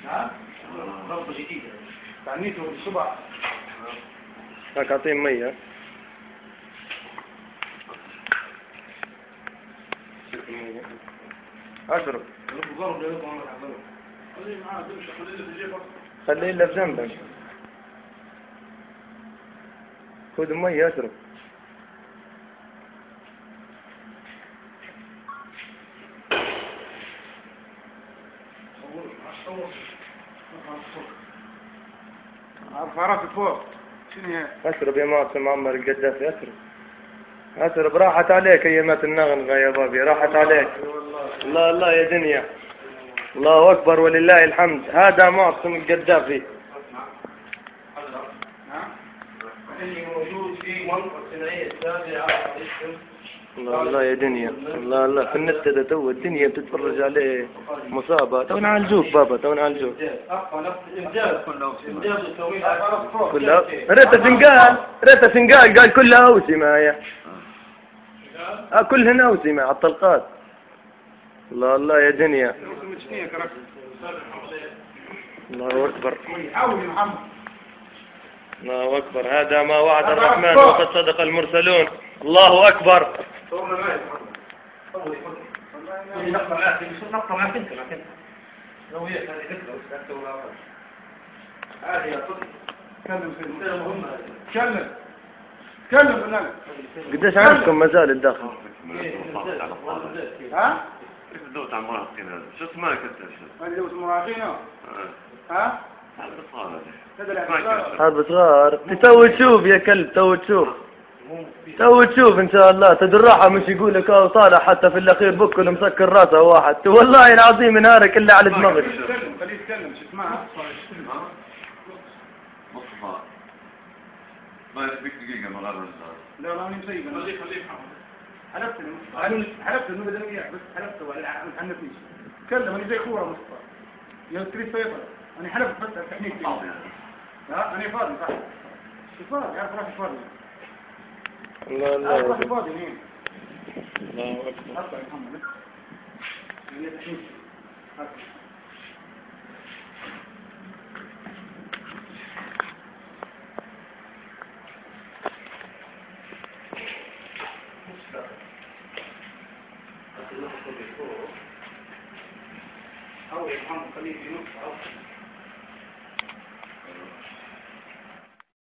ها؟ ضربة جديدة تعنيته بالصبع. هاك أعطيهم مية. أشرب. خليه إلا بجنبك. خذ مية أشرب. عارف راسك فوق. شنو هي؟ أشرب يا معصم عمر القدافي أشرب. أشرب راحت عليك أيامات النغنغة يا بابي راحت عليك. الله الله يا دنيا. الله أكبر ولله الحمد. هذا معصم القدافي. اللي موجود في منطقة صناعية السابعة. الله الله يا دنيا. الله الله في النت ده تو الدنيا بتتفرج عليه مصابة. تو نعالجوك بابا تو نعالجوك. كلها ريت سنقال قال كلها أوسمة يا. كلهن أوسمة على الطلقات. الله الله يا دنيا. الله أكبر. الله أكبر. هذا ما وعد الرحمن وقد صدق المرسلون. الله أكبر. تكلم قديش عندكم مازال الداخل؟ ها؟ كيف الدوت على المراهقين هذا؟ شو اسمها كنت؟ اللي اسمه مراهقين ها؟ هذا صغار. تسوي تشوف يا كلب تو تشوف. تو تشوف ان شاء الله تدراحة مش يقول لك صالح حتى في الاخير بكل مسكر راسه واحد. والله العظيم نهارك الا على دماغك. خليه يتكلم شو اسمها؟ مصطفى ما يكفيك دقيقة من غير الرجال. لا ماني مسيب. خليه حلفت انه بدل اياه بس حلفت ولا حنفنيش. تكلم انا زي خوره مصطفى. يا كريس فيصل انا حلفت بس التحنيك. ها انا فاضي صح. فاضي عارف روحي فاضي. الله الله. روحي فاضي مين؟ الله اكبر. حتى محمد. هي تحنيك. أو محمد خليه في نص